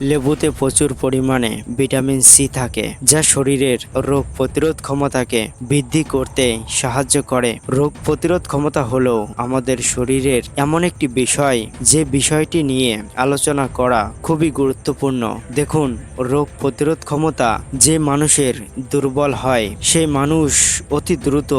লেবুতে প্রচুর পরিমাণে vitamin C থাকে, যা শরীরের রোগ প্রতিরোধ ক্ষমতাকে বৃদ্ধি করতে সাহায্য করে। রোগ প্রতিরোধ ক্ষমতা হলো আমাদের শরীরের এমন একটি বিষয়, যে বিষয়টি নিয়ে আলোচনা করা খুবই গুরুত্বপূর্ণ। দেখুন, রোগ প্রতিরোধ ক্ষমতা যে মানুষের দুর্বল হয়, সেই মানুষ অতি দ্রুত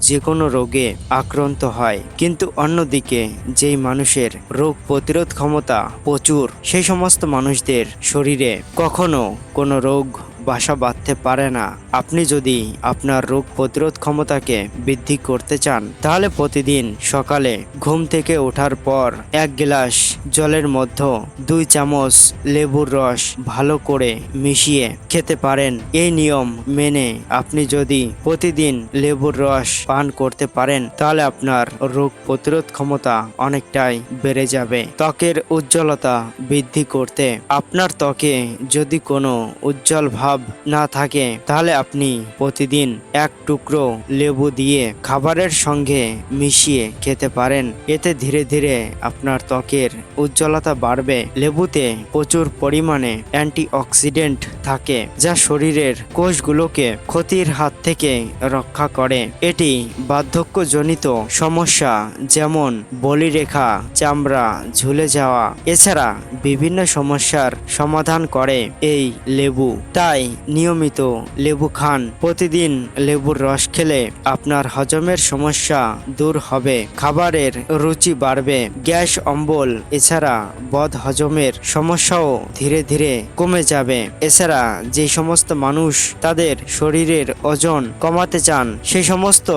যে কোনো রোগে আক্রান্ত হয়। কিন্তু অন্যদিকে যেই মানুষের রোগ প্রতিরোধ ক্ষমতা প্রচুর, সেই সমস্ত মানুষদের শরীরে কখনো কোনো রোগ বাসা বাঁধতে পারে না। আপনি যদি আপনার রোগ প্রতিরোধ ক্ষমতাকে বৃদ্ধি করতে চান, তাহলে প্রতিদিন সকালে ঘুম থেকে ওঠার পর 1 গ্লাস জলের মধ্যে 2 চামচ লেবুর রস ভালো করে মিশিয়ে খেতে পারেন। এই নিয়ম মেনে আপনি যদি প্রতিদিন লেবুর রস পান করতে পারেন, তাহলে আপনার রোগ প্রতিরোধ ক্ষমতা অনেকটাই বেড়ে যাবে। ত্বকের উজ্জ্বলতা বৃদ্ধি করতে, আপনার ত্বকে যদি কোনো উজ্জ্বল ভাব না থাকে, তাহলে আপনি প্রতিদিন 1 টুকরো লেবু দিয়ে খাবারের সঙ্গে মিশিয়ে খেতে পারেন। এতে ধীরে ধীরে আপনার ত্বকের উজ্জ্বলতা বাড়বে। লেবুতে প্রচুর পরিমাণে অ্যান্টিঅক্সিডেন্ট থাকে, যা শরীরের কোষগুলোকে ক্ষতির হাত থেকে রক্ষা করে। এটি বার্ধক্যজনিত সমস্যা যেমন বলিরেখা, চামড়া ঝুলে যাওয়া, এছাড়া বিভিন্ন সমস্যার সমাধান করে এই লেবু। তাই নিয়মিত লেবু খান। প্রতিদিন লেবুর রস খেলে আপনার হজমের সমস্যা দূর হবে, খাবারের রুচি বাড়বে, গ্যাস অম্বল এছাড়া বদ হজমের সমস্যাও ধীরে ধীরে কমে যাবে। এছাড়া যে সমস্ত মানুষ তাদের শরীরের ওজন কমাতে চান, সেই সমস্ত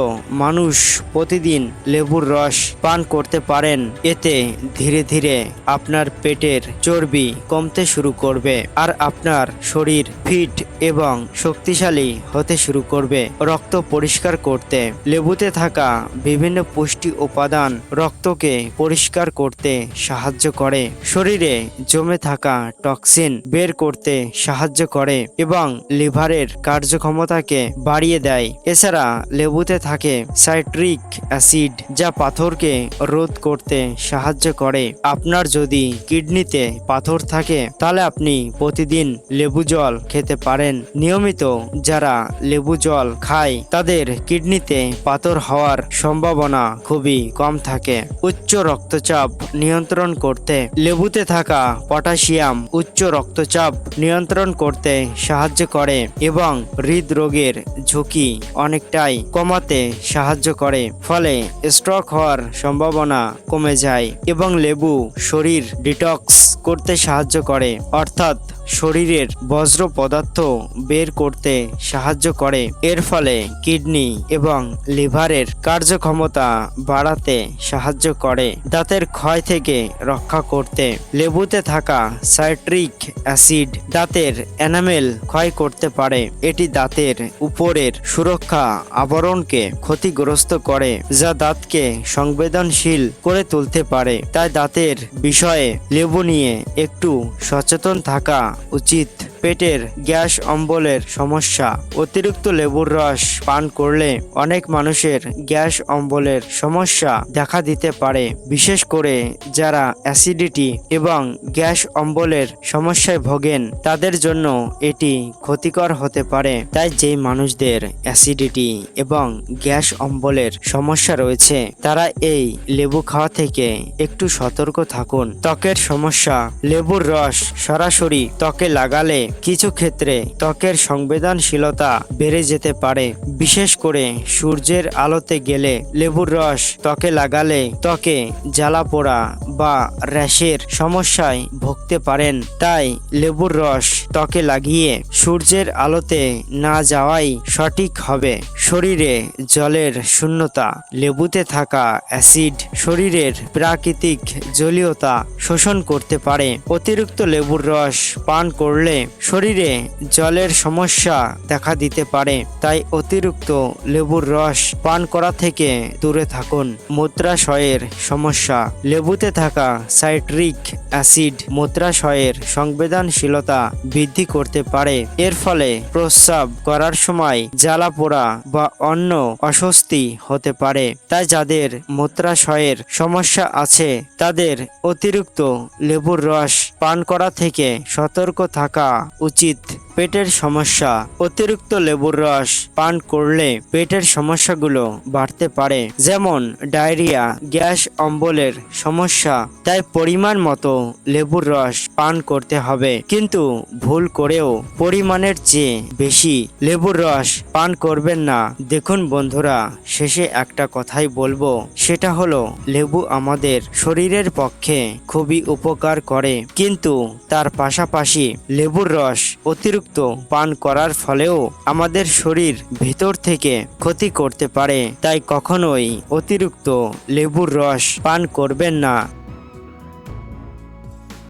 মানুষ প্রতিদিন লেবুর রস পান করতে পারেন। এতে ধীরে ধীরে আপনার পেটের চর্বি কমতে শুরু করবে, আর আপনার শরীর ফিট এবং শক্তিশালী হতে শুরু করবে। রক্ত পরিষ্কার করতে, লেবুতে থাকা বিভিন্ন পুষ্টি উপাদান রক্তকে পরিষ্কার করতে সাহায্য করে, শরীরে জমে থাকা টক্সিন বের করতে সাহায্য করে এবং লিভারের কার্যক্ষমতাকে বাড়িয়ে দেয়। এছাড়া লেবুতে থাকে সাইট্রিক অ্যাসিড, যা পাথরকে রোধ করতে সাহায্য করে। আপনার যদি কিডনিতে পাথর থাকে, তাহলে আপনি প্রতিদিন লেবু জল খেতে পারেন। নিয়মিত যারা লেবু জল খায়, তাদের কিডনিতে পাথর হওয়ার সম্ভাবনা খুবই কম থাকে। উচ্চ রক্তচাপ নিয়ন্ত্রণ করতে, লেবুতে থাকা পটাশিয়াম উচ্চ রক্তচাপ নিয়ন্ত্রণ করতে সাহায্য করে এবং হৃদরোগের ঝুঁকি অনেকটাই কমাতে সাহায্য করে, ফলে স্ট্রোক হওয়ার সম্ভাবনা কমে যায়। এবং লেবু শরীর ডিটক্স করতে সাহায্য করে, অর্থাৎ শরীরের বজ্র পদার্থ বের করতে সাহায্য করে। এর ফলে কিডনি এবং লিভারের কার্যক্ষমতা বাড়াতে সাহায্য করে। দাঁতের ক্ষয় থেকে রক্ষা করতে, লেবুতে থাকা সাইট্রিক অ্যাসিড দাঁতের এনামেল ক্ষয় করতে পারে। এটি দাঁতের উপরের সুরক্ষা আবরণকে ক্ষতিগ্রস্ত করে, যা দাঁতকে সংবেদনশীল করে তুলতে পারে। তাই দাঁতের বিষয়ে লেবু নিয়ে একটু সচেতন থাকা উচিত। পেটের গ্যাস অম্বলের সমস্যা, অতিরিক্ত লেবুর রস পান করলে অনেক মানুষের গ্যাস অম্বলের সমস্যা দেখা দিতে পারে, বিশেষ করে যারা অ্যাসিডিটি এবং গ্যাস অম্বলের সমস্যায় ভোগেন, তাদের জন্য এটি ক্ষতিকর হতে পারে। তাই যেই মানুষদের অ্যাসিডিটি এবং গ্যাস অম্বলের সমস্যা রয়েছে, তারা এই লেবু খাওয়া থেকে একটু সতর্ক থাকুন। ত্বকের সমস্যা, লেবুর রস সরাসরি ত্বকে লাগালে কিছু ক্ষেত্রে ত্বকের সংবেদনশীলতা বেড়ে যেতে পারে, বিশেষ করে সূর্যের আলোতে গেলে। লেবুর রস ত্বকে লাগালে ত্বকে জ্বালা পোড়া বা র্যাশের সমস্যায় ভুগতে পারেন। তাই লেবুর রস ত্বকে লাগিয়ে সূর্যের আলোতে না যাওয়াই সঠিক হবে। শরীরে জলের শূন্যতা, লেবুতে থাকা অ্যাসিড শরীরের প্রাকৃতিক জলীয়তা শোষণ করতে পারে। অতিরিক্ত লেবুর রস পান করলে শরীরে জলের সমস্যা দেখা দিতে পারে, তাই অতিরিক্ত লেবুর রস পান করা থেকে দূরে থাকুন। মূত্রাশয়ের সমস্যা। লেবুতে থাকা সাইট্রিক অ্যাসিড মূত্রাশয়ের সংবেদনশীলতা বৃদ্ধি করতে পারে। এর ফলে প্রস্রাব করার সময় জ্বালা পোড়া বা অন্য অস্বস্তি হতে পারে। তাই যাদের মূত্রাশয়ের সমস্যা আছে তাদের অতিরিক্ত লেবুর রস পান করা থেকে সতর্ক থাকা উচিত। পেটের সমস্যা। অতিরিক্ত লেবুর রস পান করলে পেটের সমস্যাগুলো বাড়তে পারে, যেমন ডায়রিয়া, গ্যাস, অম্বলের সমস্যা। তাই পরিমাণ মতো লেবুর রস পান করতে হবে, কিন্তু ভুল করেও পরিমাণের চেয়ে বেশি লেবুর রস পান করবেন না। দেখুন বন্ধুরা, শেষে একটা কথাই বলবো, সেটা হলো লেবু আমাদের শরীরের পক্ষে খুবই উপকার করে, কিন্তু তার পাশাপাশি লেবুর রস অতিরিক্ত পান করার ফলেও আমাদের শরীর ভেতর থেকে ক্ষতি করতে পারে। তাই কখনোই অতিরিক্ত লেবুর রস পান করবেন না।